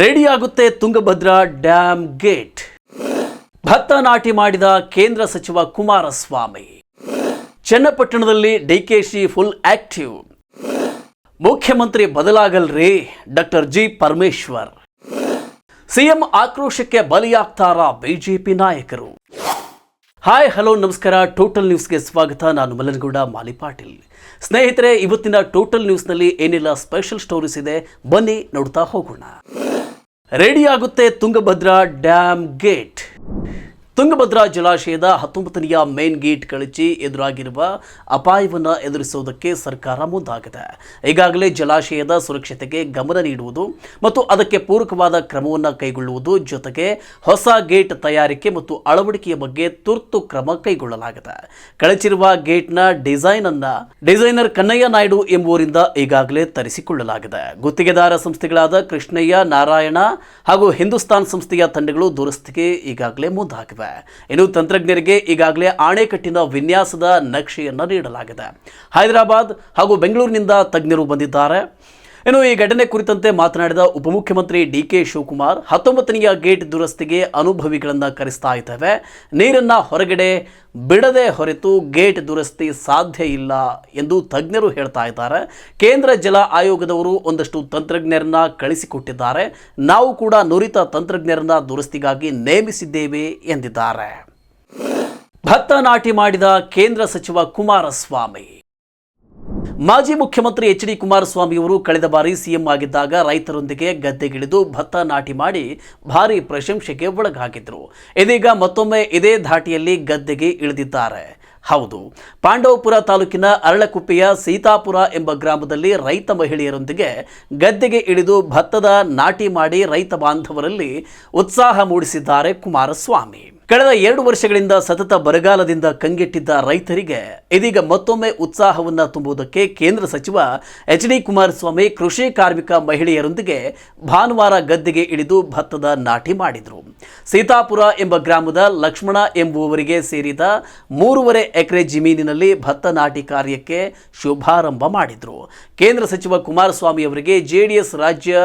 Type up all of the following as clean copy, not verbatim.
ರೆಡಿಯಾಗುತ್ತೆ Tungabhadra dam gate. ಭತ್ತ ನಾಟಿ ಮಾಡಿದ ಕೇಂದ್ರ ಸಚಿವ ಕುಮಾರಸ್ವಾಮಿ. ಚನ್ನಪಟ್ಟಣದಲ್ಲಿ ಡಿಕೆಶಿ ಫುಲ್ ಆಕ್ಟಿವ್. ಮುಖ್ಯಮಂತ್ರಿ ಬದಲಾಗಲ್ರಿ ಡಾಕ್ಟರ್ ಜಿ ಪರಮೇಶ್ವರ್. ಸಿಎಂ ಆಕ್ರೋಶಕ್ಕೆ ಬಲಿಯಾಗ್ತಾರಾ ಬಿಜೆಪಿ ನಾಯಕರು? ಹಾಯ್ ಹಲೋ ನಮಸ್ಕಾರ. ಟೋಟಲ್ ನ್ಯೂಸ್ಗೆ ಸ್ವಾಗತ. ನಾನು ಮಲ್ಲನಗೌಡ ಮಾಲಿಪಾಟೀಲ್. ಸ್ನೇಹಿತರೆ, ಇವತ್ತಿನ ಟೋಟಲ್ ನ್ಯೂಸ್ನಲ್ಲಿ ಏನೆಲ್ಲ ಸ್ಪೆಷಲ್ ಸ್ಟೋರೀಸ್ ಇದೆ ಬನ್ನಿ ನೋಡ್ತಾ ಹೋಗೋಣ. ರೆಡಿಯಾಗುತ್ತೆ ತುಂಗಭದ್ರಾ ಡ್ಯಾಮ್ ಗೇಟ್. ತುಂಗಭದ್ರಾ ಜಲಾಶಯದ 19ನೆಯ ಮೇನ್ ಗೇಟ್ ಕಳಚಿ ಎದುರಾಗಿರುವ ಅಪಾಯವನ್ನು ಎದುರಿಸುವುದಕ್ಕೆ ಸರ್ಕಾರ ಮುಂದಾಗಿದೆ. ಈಗಾಗಲೇ ಜಲಾಶಯದ ಸುರಕ್ಷತೆಗೆ ಗಮನ ನೀಡುವುದು ಮತ್ತು ಅದಕ್ಕೆ ಪೂರಕವಾದ ಕ್ರಮವನ್ನು ಕೈಗೊಳ್ಳುವುದು ಜೊತೆಗೆ ಹೊಸ ಗೇಟ್ ತಯಾರಿಕೆ ಮತ್ತು ಅಳವಡಿಕೆಯ ಬಗ್ಗೆ ತುರ್ತು ಕ್ರಮ ಕೈಗೊಳ್ಳಲಾಗಿದೆ. ಕಳಚಿರುವ ಗೇಟ್ನ ಡಿಸೈನರ್ ಕನ್ನಯ್ಯ ನಾಯ್ಡು ಎಂಬುವರಿಂದ ಈಗಾಗಲೇ ತರಿಸಿಕೊಳ್ಳಲಾಗಿದೆ. ಗುತ್ತಿಗೆದಾರ ಸಂಸ್ಥೆಗಳಾದ ಕೃಷ್ಣಯ್ಯ, ನಾರಾಯಣ ಹಾಗೂ ಹಿಂದೂಸ್ತಾನ್ ಸಂಸ್ಥೆಯ ತಂಡಗಳು ದುರಸ್ತಿಗೆ ಈಗಾಗಲೇ ಮುಂದಾಗಿವೆ. ಇನ್ನು ತಂತ್ರಜ್ಞರಿಗೆ ಈಗಾಗಲೇ ಆಣೆಕಟ್ಟಿನ ವಿನ್ಯಾಸದ ನಕ್ಷೆಯನ್ನು ನೀಡಲಾಗಿದೆ. ಹೈದರಾಬಾದ್ ಹಾಗೂ ಬೆಂಗಳೂರಿನಿಂದ ತಜ್ಞರು ಬಂದಿದ್ದಾರೆ. ಇನ್ನು ಈ ಘಟನೆ ಕುರಿತಂತೆ ಮಾತನಾಡಿದ ಉಪಮುಖ್ಯಮಂತ್ರಿ ಡಿಕೆ ಶಿವಕುಮಾರ್, 19ನೆಯ ಗೇಟ್ ದುರಸ್ತಿಗೆ ಅನುಭವಿಗಳನ್ನು ಕರೆಸ್ತಾ ಇದ್ದೇವೆ. ನೀರನ್ನು ಹೊರಗಡೆ ಬಿಡದೆ ಹೊರತು ಗೇಟ್ ದುರಸ್ತಿ ಸಾಧ್ಯ ಇಲ್ಲ ಎಂದು ತಜ್ಞರು ಹೇಳ್ತಾ ಇದ್ದಾರೆ. ಕೇಂದ್ರ ಜಲ ಆಯೋಗದವರು ಒಂದಷ್ಟು ತಂತ್ರಜ್ಞರನ್ನ ಕಳಿಸಿಕೊಟ್ಟಿದ್ದಾರೆ. ನಾವು ಕೂಡ ನುರಿತ ತಂತ್ರಜ್ಞರನ್ನ ದುರಸ್ತಿಗಾಗಿ ನೇಮಿಸಿದ್ದೇವೆ ಎಂದಿದ್ದಾರೆ. ಭತ್ತ ನಾಟಿ ಮಾಡಿದ ಕೇಂದ್ರ ಸಚಿವ ಕುಮಾರಸ್ವಾಮಿ. ಮಾಜಿ ಮುಖ್ಯಮಂತ್ರಿ ಎಚ್ ಡಿ ಕುಮಾರಸ್ವಾಮಿಯವರು ಕಳೆದ ಬಾರಿ ಸಿಎಂ ಆಗಿದ್ದಾಗ ರೈತರೊಂದಿಗೆ ಗದ್ದೆಗಿಳಿದು ಭತ್ತ ನಾಟಿ ಮಾಡಿ ಭಾರಿ ಪ್ರಶಂಸೆಗೆ ಒಳಗಾಗಿದ್ರು. ಇದೀಗ ಮತ್ತೊಮ್ಮೆ ಇದೇ ಧಾಟಿಯಲ್ಲಿ ಗದ್ದೆಗೆ ಇಳಿದಿದ್ದಾರೆ. ಹೌದು, ಪಾಂಡವಪುರ ತಾಲೂಕಿನ ಅರಳಕುಪ್ಪೆಯ ಸೀತಾಪುರ ಎಂಬ ಗ್ರಾಮದಲ್ಲಿ ರೈತ ಮಹಿಳೆಯರೊಂದಿಗೆ ಗದ್ದೆಗೆ ಇಳಿದು ಭತ್ತದ ನಾಟಿ ಮಾಡಿ ರೈತ ಬಾಂಧವರಲ್ಲಿ ಉತ್ಸಾಹ ಮೂಡಿಸಿದ್ದಾರೆ ಕುಮಾರಸ್ವಾಮಿ. ಕಳೆದ 2 ವರ್ಷಗಳಿಂದ ಸತತ ಬರಗಾಲದಿಂದ ಕಂಗೆಟ್ಟಿದ್ದ ರೈತರಿಗೆ ಇದೀಗ ಮತ್ತೊಮ್ಮೆ ಉತ್ಸಾಹವನ್ನು ತುಂಬುವುದಕ್ಕೆ ಕೇಂದ್ರ ಸಚಿವ ಎಚ್ ಡಿ ಕುಮಾರಸ್ವಾಮಿ ಕೃಷಿ ಕಾರ್ಮಿಕ ಮಹಿಳೆಯರೊಂದಿಗೆ ಭಾನುವಾರ ಗದ್ದೆಗೆ ಇಳಿದು ಭತ್ತದ ನಾಟಿ ಮಾಡಿದರು. ಸೀತಾಪುರ ಎಂಬ ಗ್ರಾಮದ ಲಕ್ಷ್ಮಣ ಎಂಬುವವರಿಗೆ ಸೇರಿದ 3.5 ಎಕರೆ ಜಮೀನಿನಲ್ಲಿ ಭತ್ತ ನಾಟಿ ಕಾರ್ಯಕ್ಕೆ ಶುಭಾರಂಭ ಮಾಡಿದರು. ಕೇಂದ್ರ ಸಚಿವ ಕುಮಾರಸ್ವಾಮಿ ಅವರಿಗೆ ಜೆಡಿಎಸ್ ರಾಜ್ಯ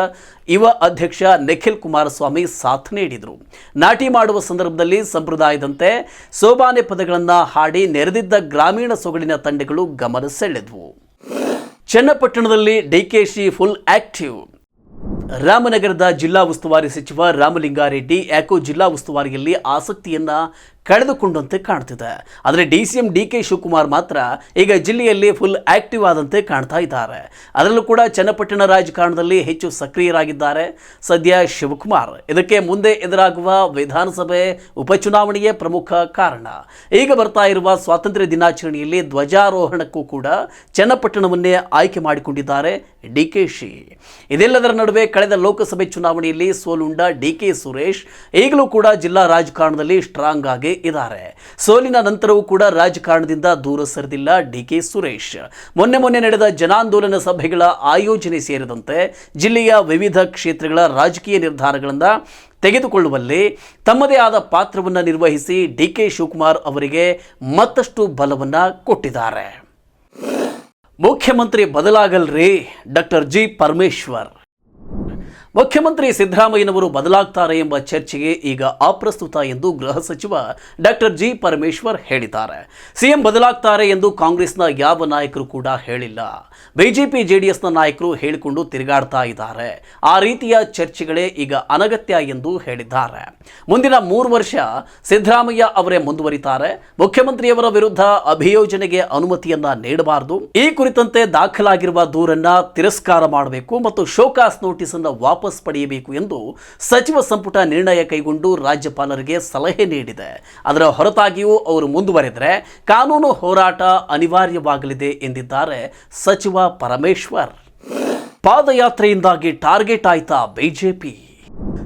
ಯುವ ಅಧ್ಯಕ್ಷ ನಿಖಿಲ್ ಕುಮಾರಸ್ವಾಮಿ ಸಾಥ್ ನೀಡಿದರು. ನಾಟಿ ಮಾಡುವ ಸಂದರ್ಭದಲ್ಲಿ ಸಂಪ್ರದಾಯದಂತೆ ಸೋಬಾನೆ ಪದಗಳನ್ನು ಹಾಡಿ ನೆರೆದಿದ್ದ ಗ್ರಾಮೀಣ ಸೊಗಡಿನ ತಂಡಗಳು ಗಮನ ಸೆಳೆದವು. ಚನ್ನಪಟ್ಟಣದಲ್ಲಿ ಡಿಕೆಶಿ ಫುಲ್ ಆಕ್ಟಿವ್. ರಾಮನಗರದ ಜಿಲ್ಲಾ ಉಸ್ತುವಾರಿ ಸಚಿವ ರಾಮಲಿಂಗಾರೆಡ್ಡಿ ಯಾಕೋ ಜಿಲ್ಲಾ ಉಸ್ತುವಾರಿಯಲ್ಲಿ ಆಸಕ್ತಿಯನ್ನ ಕಳೆದುಕೊಂಡಂತೆ ಕಾಣ್ತಿದೆ. ಆದರೆ ಡಿಸಿಎಂ ಡಿಕೆ ಶಿವಕುಮಾರ್ ಮಾತ್ರ ಈಗ ಜಿಲ್ಲೆಯಲ್ಲಿ ಫುಲ್ ಆಕ್ಟಿವ್ ಆದಂತೆ ಕಾಣ್ತಾ ಇದ್ದಾರೆ. ಅದರಲ್ಲೂ ಕೂಡ ಚನ್ನಪಟ್ಟಣ ರಾಜಕಾರಣದಲ್ಲಿ ಹೆಚ್ಚು ಸಕ್ರಿಯರಾಗಿದ್ದಾರೆ ಸದ್ಯ ಶಿವಕುಮಾರ್. ಇದಕ್ಕೆ ಮುಂದೆ ಎದುರಾಗುವ ವಿಧಾನಸಭೆ ಉಪಚುನಾವಣೆಯೇ ಪ್ರಮುಖ ಕಾರಣ. ಈಗ ಬರ್ತಾ ಇರುವ ಸ್ವಾತಂತ್ರ್ಯ ದಿನಾಚರಣೆಯಲ್ಲಿ ಧ್ವಜಾರೋಹಣಕ್ಕೂ ಕೂಡ ಚನ್ನಪಟ್ಟಣವನ್ನೇ ಆಯ್ಕೆ ಮಾಡಿಕೊಂಡಿದ್ದಾರೆ ಡಿಕೆಶಿ. ಇದೆಲ್ಲದರ ನಡುವೆ ಕಳೆದ ಲೋಕಸಭೆ ಚುನಾವಣೆಯಲ್ಲಿ ಸೋಲುಂಡ ಡಿಕೆ ಸುರೇಶ್ ಈಗಲೂ ಕೂಡ ಜಿಲ್ಲಾ ರಾಜಕಾರಣದಲ್ಲಿ ಸ್ಟ್ರಾಂಗ್ ಆಗಿ ಇದ್ದಾರೆ. ಸೋಲಿನ ನಂತರವೂ ಕೂಡ ರಾಜಕಾರಣದಿಂದ ದೂರ ಸರಿದಿಲ್ಲ ಡಿಕೆ ಸುರೇಶ್. ಮೊನ್ನೆ ನಡೆದ ಜನಾಂದೋಲನ ಸಭೆಗಳ ಆಯೋಜನೆ ಸೇರಿದಂತೆ ಜಿಲ್ಲೆಯ ವಿವಿಧ ಕ್ಷೇತ್ರಗಳ ರಾಜಕೀಯ ನಿರ್ಧಾರಗಳನ್ನು ತೆಗೆದುಕೊಳ್ಳುವಲ್ಲಿ ತಮ್ಮದೇ ಆದ ಪಾತ್ರವನ್ನು ನಿರ್ವಹಿಸಿ ಡಿಕೆ ಶಿವಕುಮಾರ್ ಅವರಿಗೆ ಮತ್ತಷ್ಟು ಬಲವನ್ನು ಕೊಟ್ಟಿದ್ದಾರೆ. ಮುಖ್ಯಮಂತ್ರಿ ಬದಲಾಗಲ್ರಿ ಡಾಕ್ಟರ್ ಜಿ ಪರಮೇಶ್ವರ್. ಮುಖ್ಯಮಂತ್ರಿ ಸಿದ್ದರಾಮಯ್ಯನವರು ಬದಲಾಗ್ತಾರೆ ಎಂಬ ಚರ್ಚೆಗೆ ಈಗ ಅಪ್ರಸ್ತುತ ಎಂದು ಗೃಹ ಸಚಿವ ಡಾಕ್ಟರ್ ಜಿ ಪರಮೇಶ್ವರ್ ಹೇಳಿದ್ದಾರೆ. ಸಿಎಂ ಬದಲಾಗ್ತಾರೆ ಎಂದು ಕಾಂಗ್ರೆಸ್ನ ಯಾವ ನಾಯಕರು ಕೂಡ ಹೇಳಿಲ್ಲ. ಬಿಜೆಪಿ ಜೆಡಿಎಸ್ನ ನಾಯಕರು ಹೇಳಿಕೊಂಡು ತಿರುಗಾಡ್ತಾ ಇದ್ದಾರೆ. ಆ ರೀತಿಯ ಚರ್ಚೆಗಳೇ ಈಗ ಅನಗತ್ಯ ಎಂದು ಹೇಳಿದ್ದಾರೆ. ಮುಂದಿನ 3 ವರ್ಷ ಸಿದ್ದರಾಮಯ್ಯ ಅವರೇ ಮುಂದುವರಿತಾರೆ. ಮುಖ್ಯಮಂತ್ರಿಯವರ ವಿರುದ್ಧ ಅಭಿಯೋಜನೆಗೆ ಅನುಮತಿಯನ್ನ ನೀಡಬಾರದು. ಈ ಕುರಿತಂತೆ ದಾಖಲಾಗಿರುವ ದೂರನ್ನ ತಿರಸ್ಕಾರ ಮಾಡಬೇಕು ಮತ್ತು ಶೋಕಾಸ್ ನೋಟಿಸ್ ಅನ್ನು ವಾಪಸ್ ಪಡೆಯಬೇಕು ಎಂದು ಸಚಿವ ಸಂಪುಟ ನಿರ್ಣಯ ಕೈಗೊಂಡು ರಾಜ್ಯಪಾಲರಿಗೆ ಸಲಹೆ ನೀಡಿದೆ. ಅದರ ಹೊರತಾಗಿಯೂ ಅವರು ಮುಂದುವರೆದರೆ ಕಾನೂನು ಹೋರಾಟ ಅನಿವಾರ್ಯವಾಗಲಿದೆ ಎಂದಿದ್ದಾರೆ ಸಚಿವ ಪರಮೇಶ್ವರ್. ಪಾದಯಾತ್ರೆಯಿಂದಾಗಿ ಟಾರ್ಗೆಟ್ ಆಯ್ತಾ ಬಿಜೆಪಿ?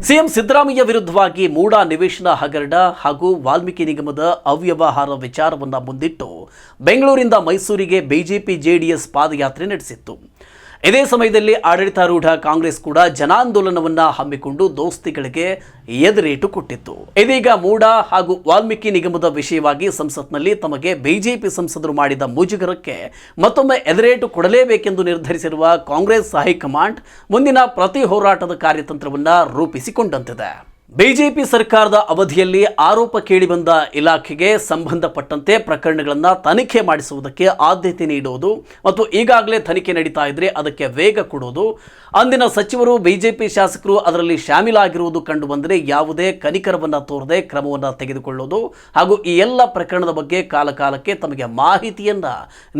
ಸಿಎಂ ಸಿದ್ದರಾಮಯ್ಯ ವಿರುದ್ಧವಾಗಿ ಮೂಡಾ ನಿವೇಶನ ಹಗರಣ ಹಾಗೂ ವಾಲ್ಮೀಕಿ ನಿಗಮದ ಅವ್ಯವಹಾರ ವಿಚಾರವನ್ನು ಮುಂದಿಟ್ಟು ಬೆಂಗಳೂರಿಂದ ಮೈಸೂರಿಗೆ ಬಿಜೆಪಿ ಜೆಡಿಎಸ್ ಪಾದಯಾತ್ರೆ ನಡೆಸಿತ್ತು. ಇದೇ ಸಮಯದಲ್ಲಿ ಆಡಳಿತಾರೂಢ ಕಾಂಗ್ರೆಸ್ ಕೂಡ ಜನಾಂದೋಲನವನ್ನ ಹಮ್ಮಿಕೊಂಡು ದೋಸ್ತಿಗಳಿಗೆ ಎದುರೇಟು ಕೊಟ್ಟಿತ್ತು. ಇದೀಗ ಮೂಡಾ ಹಾಗೂ ವಾಲ್ಮೀಕಿ ನಿಗಮದ ವಿಷಯವಾಗಿ ಸಂಸತ್ನಲ್ಲಿ ತಮಗೆ ಬಿಜೆಪಿ ಸಂಸದರು ಮಾಡಿದ ಮುಜುಗರಕ್ಕೆ ಮತ್ತೊಮ್ಮೆ ಎದುರೇಟು ಕೊಡಲೇಬೇಕೆಂದು ನಿರ್ಧರಿಸಿರುವ ಕಾಂಗ್ರೆಸ್ ಹೈಕಮಾಂಡ್ ಮುಂದಿನ ಪ್ರತಿ ಹೋರಾಟದ ಕಾರ್ಯತಂತ್ರವನ್ನ ರೂಪಿಸಿಕೊಂಡಂತಿದೆ. ಬಿಜೆಪಿ ಸರ್ಕಾರದ ಅವಧಿಯಲ್ಲಿ ಆರೋಪ ಕೇಳಿಬಂದ ಇಲಾಖೆಗೆ ಸಂಬಂಧಪಟ್ಟಂತೆ ಪ್ರಕರಣಗಳನ್ನು ತನಿಖೆ ಮಾಡಿಸುವುದಕ್ಕೆ ಆದ್ಯತೆ ನೀಡುವುದು ಮತ್ತು ಈಗಾಗಲೇ ತನಿಖೆ ನಡೀತಾ ಇದ್ರೆ ಅದಕ್ಕೆ ವೇಗ ಕೊಡುವುದು, ಅಂದಿನ ಸಚಿವರು ಬಿಜೆಪಿ ಶಾಸಕರು ಅದರಲ್ಲಿ ಶಾಮೀಲಾಗಿರುವುದು ಕಂಡು ಬಂದರೆ ಯಾವುದೇ ಕನಿಕರವನ್ನು ತೋರದೆ ಕ್ರಮವನ್ನು ತೆಗೆದುಕೊಳ್ಳುವುದು ಹಾಗೂ ಈ ಎಲ್ಲ ಪ್ರಕರಣದ ಬಗ್ಗೆ ಕಾಲಕಾಲಕ್ಕೆ ತಮಗೆ ಮಾಹಿತಿಯನ್ನ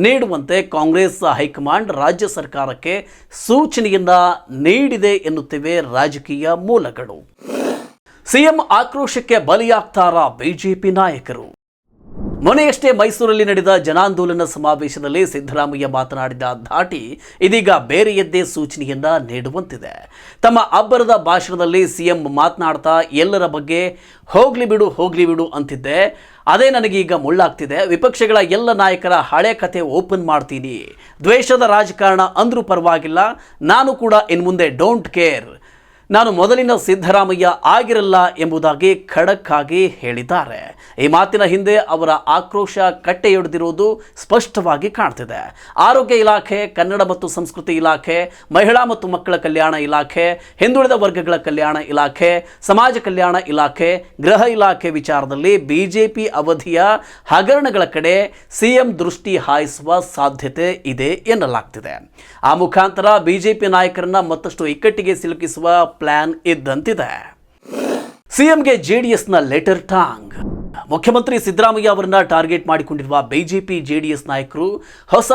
ನೀಡುವಂತೆ ಕಾಂಗ್ರೆಸ್ ಹೈಕಮಾಂಡ್ ರಾಜ್ಯ ಸರ್ಕಾರಕ್ಕೆ ಸೂಚನೆಯನ್ನ ನೀಡಿದೆ ಎನ್ನುತ್ತಿವೆ ರಾಜಕೀಯ ಮೂಲಗಳು. ಸಿಎಂ ಆಕ್ರೋಶಕ್ಕೆ ಬಲಿಯಾಗ್ತಾರಾ ಬಿಜೆಪಿ ನಾಯಕರು? ಮೊನ್ನೆಯಷ್ಟೇ ಮೈಸೂರಲ್ಲಿ ನಡೆದ ಜನಾಂದೋಲನ ಸಮಾವೇಶದಲ್ಲಿ ಸಿದ್ದರಾಮಯ್ಯ ಮಾತನಾಡಿದ ಧಾಟಿ ಇದೀಗ ಬೇರೆಯದ್ದೇ ಸೂಚನೆಯನ್ನ ನೀಡುವಂತಿದೆ. ತಮ್ಮ ಅಬ್ಬರದ ಭಾಷಣದಲ್ಲಿ ಸಿಎಂ ಮಾತನಾಡ್ತಾ ಎಲ್ಲರ ಬಗ್ಗೆ ಹೋಗ್ಲಿ ಬಿಡು ಅಂತಿದ್ದೆ, ಅದೇ ನನಗೀಗ ಮುಳ್ಳಾಗ್ತಿದೆ. ವಿಪಕ್ಷಗಳ ಎಲ್ಲ ನಾಯಕರ ಹಳೆ ಕತೆ ಓಪನ್ ಮಾಡ್ತೀನಿ. ದ್ವೇಷದ ರಾಜಕಾರಣ ಅಂದ್ರೂ ಪರವಾಗಿಲ್ಲ, ನಾನು ಕೂಡ ಇನ್ಮುಂದೆ ಡೋಂಟ್ ಕೇರ್, ನಾನು ಮೊದಲಿನ ಸಿದ್ದರಾಮಯ್ಯ ಆಗಿರಲ್ಲ ಎಂಬುದಾಗಿ ಖಡಕ್ ಆಗಿ ಹೇಳಿದ್ದಾರೆ. ಈ ಮಾತಿನ ಹಿಂದೆ ಅವರ ಆಕ್ರೋಶ ಕಟ್ಟೆಯೊಡೆದಿರುವುದು ಸ್ಪಷ್ಟವಾಗಿ ಕಾಣ್ತಿದೆ. ಆರೋಗ್ಯ ಇಲಾಖೆ, ಕನ್ನಡ ಮತ್ತು ಸಂಸ್ಕೃತಿ ಇಲಾಖೆ, ಮಹಿಳಾ ಮತ್ತು ಮಕ್ಕಳ ಕಲ್ಯಾಣ ಇಲಾಖೆ, ಹಿಂದುಳಿದ ವರ್ಗಗಳ ಕಲ್ಯಾಣ ಇಲಾಖೆ, ಸಮಾಜ ಕಲ್ಯಾಣ ಇಲಾಖೆ, ಗೃಹ ಇಲಾಖೆ ವಿಚಾರದಲ್ಲಿ ಬಿಜೆಪಿ ಅವಧಿಯ ಹಗರಣಗಳ ಕಡೆ ಸಿಎಂ ದೃಷ್ಟಿ ಹಾಯಿಸುವ ಸಾಧ್ಯತೆ ಇದೆ ಎನ್ನಲಾಗ್ತಿದೆ. ಆ ಮುಖಾಂತರ ಬಿಜೆಪಿ ನಾಯಕರನ್ನ ಮತ್ತಷ್ಟು ಇಕ್ಕಟ್ಟಿಗೆ ಸಿಲುಕಿಸುವ ಪ್ಲಾನ್ ಇದ್ದಂತಿದೆ. ಸಿಎಂಗೆ ಜೆಡಿಎಸ್ನ ಲೆಟರ್ ಟಾಂಗ್. ಮುಖ್ಯಮಂತ್ರಿ ಸಿದ್ದರಾಮಯ್ಯ ಅವರನ್ನ ಟಾರ್ಗೆಟ್ ಮಾಡಿಕೊಂಡಿರುವ ಬಿಜೆಪಿ ಜೆಡಿಎಸ್ ನಾಯಕರು ಹೊಸ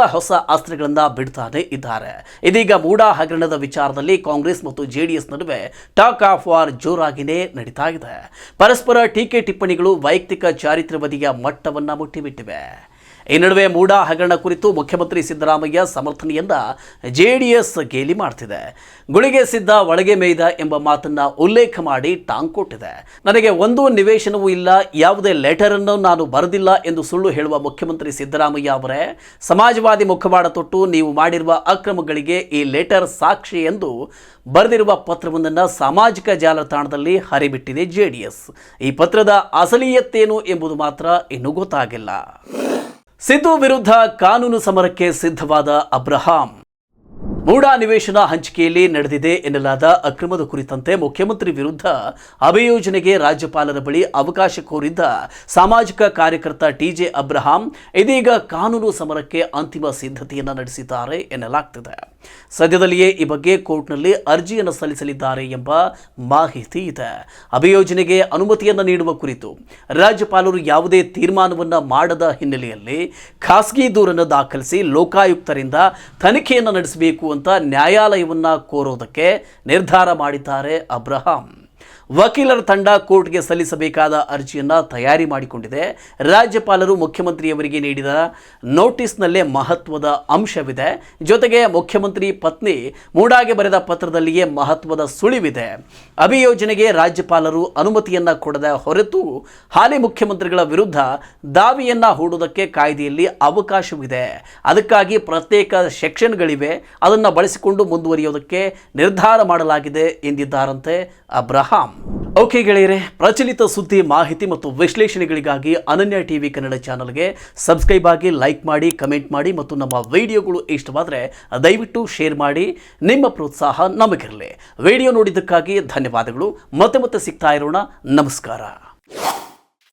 ಅಸ್ತ್ರಗಳನ್ನ ಬಿಡ್ತಾನೆ ಇದ್ದಾರೆ. ಇದೀಗ ಮೂಡಾ ಹಗರಣದ ವಿಚಾರದಲ್ಲಿ ಕಾಂಗ್ರೆಸ್ ಮತ್ತು ಜೆಡಿಎಸ್ ನಡುವೆ ಟಾಕ್ ಆಫ್ ವಾರ್ ಜೋರಾಗಿನೇ ನಡೀತಾ ಇದೆ. ಪರಸ್ಪರ ಟೀಕೆ ಟಿಪ್ಪಣಿಗಳು ವೈಯಕ್ತಿಕ ಚಾರಿತ್ರ್ಯವಧಿಯ ಮಟ್ಟವನ್ನ ಮುಟ್ಟಿಬಿಟ್ಟಿವೆ. ಈ ನಡುವೆ ಮೂಡಾ ಹಗರಣ ಕುರಿತು ಮುಖ್ಯಮಂತ್ರಿ ಸಿದ್ದರಾಮಯ್ಯ ಸಮರ್ಥನೆಯನ್ನ ಜೆಡಿಎಸ್ ಗೇಲಿ ಮಾಡ್ತಿದೆ. ಗುಳಿಗೆ ಸಿದ್ಧ ಒಳಗೆ ಮೇಯ್ದ ಎಂಬ ಮಾತನ್ನ ಉಲ್ಲೇಖ ಮಾಡಿ ಟಾಂಗ್ ಕೊಟ್ಟಿದೆ. ನನಗೆ ಒಂದು ನಿವೇಶನವೂ ಇಲ್ಲ, ಯಾವುದೇ ಲೆಟರ್ ಅನ್ನು ನಾನು ಬರೆದಿಲ್ಲ ಎಂದು ಸುಳ್ಳು ಹೇಳುವ ಮುಖ್ಯಮಂತ್ರಿ ಸಿದ್ದರಾಮಯ್ಯ ಅವರೇ, ಸಮಾಜವಾದಿ ಮುಖವಾಡ ತೊಟ್ಟು ನೀವು ಮಾಡಿರುವ ಅಕ್ರಮಗಳಿಗೆ ಈ ಲೆಟರ್ ಸಾಕ್ಷಿ ಎಂದು ಬರೆದಿರುವ ಪತ್ರವೊಂದನ್ನು ಸಾಮಾಜಿಕ ಜಾಲತಾಣದಲ್ಲಿ ಹರಿಬಿಟ್ಟಿದೆ ಜೆಡಿಎಸ್. ಈ ಪತ್ರದ ಅಸಲಿಯತ್ತೇನು ಎಂಬುದು ಮಾತ್ರ ಇನ್ನೂ ಗೊತ್ತಾಗಿಲ್ಲ. ಸಿದ್ದು ವಿರುದ್ಧ ಕಾನೂನು ಸಮರಕ್ಕೆ ಸಿದ್ಧವಾದ ಅಬ್ರಹಾಂ. ಮೂಡಾ ನಿವೇಶನ ಹಂಚಿಕೆಯಲ್ಲಿ ನಡೆದಿದೆ ಎನ್ನಲಾದ ಅಕ್ರಮದ ಕುರಿತಂತೆ ಮುಖ್ಯಮಂತ್ರಿ ವಿರುದ್ಧ ಅಭಿಯೋಜನೆಗೆ ರಾಜ್ಯಪಾಲರ ಬಳಿ ಅವಕಾಶ ಕೋರಿದ್ದ ಸಾಮಾಜಿಕ ಕಾರ್ಯಕರ್ತ ಟಿಜೆ ಅಬ್ರಹಾಂ ಇದೀಗ ಕಾನೂನು ಸಮರಕ್ಕೆ ಅಂತಿಮ ಸಿದ್ಧತೆಯನ್ನು ನಡೆಸಿದ್ದಾರೆ ಎನ್ನಲಾಗ್ತಿದೆ. ಸದ್ಯದಲ್ಲಿಯೇ ಈ ಬಗ್ಗೆ ಕೋರ್ಟ್ನಲ್ಲಿ ಅರ್ಜಿಯನ್ನು ಸಲ್ಲಿಸಲಿದ್ದಾರೆ ಎಂಬ ಮಾಹಿತಿ ಇದೆ. ಅಭಿಯೋಜನೆಗೆ ಅನುಮತಿಯನ್ನು ನೀಡುವ ಕುರಿತು ರಾಜ್ಯಪಾಲರು ಯಾವುದೇ ತೀರ್ಮಾನವನ್ನು ಮಾಡದ ಹಿನ್ನೆಲೆಯಲ್ಲಿ ಖಾಸಗಿ ದೂರನ್ನು ದಾಖಲಿಸಿ ಲೋಕಾಯುಕ್ತರಿಂದ ತನಿಖೆಯನ್ನು ನಡೆಸಬೇಕು ಅಂತ ನ್ಯಾಯಾಲಯವನ್ನ ಕೋರೋದಕ್ಕೆ ನಿರ್ಧಾರ ಮಾಡಿದ್ದಾರೆ ಅಬ್ರಹಾಂ. ವಕೀಲರ ತಂಡ ಕೋರ್ಟ್ಗೆ ಸಲ್ಲಿಸಬೇಕಾದ ಅರ್ಜಿಯನ್ನು ತಯಾರಿ ಮಾಡಿಕೊಂಡಿದೆ. ರಾಜ್ಯಪಾಲರು ಮುಖ್ಯಮಂತ್ರಿಯವರಿಗೆ ನೀಡಿದ ನೋಟಿಸ್ನಲ್ಲೇ ಮಹತ್ವದ ಅಂಶವಿದೆ. ಜೊತೆಗೆ ಮುಖ್ಯಮಂತ್ರಿ ಪತ್ನಿ ಮೂಡಾಗೆ ಬರೆದ ಪತ್ರದಲ್ಲಿಯೇ ಮಹತ್ವದ ಸುಳಿವಿದೆ. ಅಭಿಯೋಜನೆಗೆ ರಾಜ್ಯಪಾಲರು ಅನುಮತಿಯನ್ನ ಕೊಡದ ಹೊರತು ಹಾಲಿ ಮುಖ್ಯಮಂತ್ರಿಗಳ ವಿರುದ್ಧ ದಾವೆಯನ್ನ ಹೂಡುವುದಕ್ಕೆ ಕಾಯ್ದೆಯಲ್ಲಿ ಅವಕಾಶವಿದೆ. ಅದಕ್ಕಾಗಿ ಪ್ರತ್ಯೇಕ ಸೆಕ್ಷನ್ಗಳಿವೆ, ಅದನ್ನು ಬಳಸಿಕೊಂಡು ಮುಂದುವರಿಯೋದಕ್ಕೆ ನಿರ್ಧಾರ ಮಾಡಲಾಗಿದೆ ಎಂದಿದ್ದಾರಂತೆ ಅಬ್ರಹಾಂ. ಓಕೆ ಗೆಳೆಯರೆ, ಪ್ರಚಲಿತ ಸುದ್ದಿ, ಮಾಹಿತಿ ಮತ್ತು ವಿಶ್ಲೇಷಣೆಗಳಿಗಾಗಿ ಅನನ್ಯ ಟಿವಿ ಕನ್ನಡ ಚಾನಲ್ಗೆ ಸಬ್ಸ್ಕ್ರೈಬ್ ಆಗಿ, ಲೈಕ್ ಮಾಡಿ, ಕಮೆಂಟ್ ಮಾಡಿ ಮತ್ತು ನಮ್ಮ ವಿಡಿಯೋಗಳು ಇಷ್ಟವಾದರೆ ದಯವಿಟ್ಟು ಶೇರ್ ಮಾಡಿ. ನಿಮ್ಮ ಪ್ರೋತ್ಸಾಹ ನಮಗಿರಲಿ. ವಿಡಿಯೋ ನೋಡಿದ್ದಕ್ಕಾಗಿ ಧನ್ಯವಾದಗಳು. ಮತ್ತೆ ಸಿಗ್ತಾ ಇರೋಣ. ನಮಸ್ಕಾರ.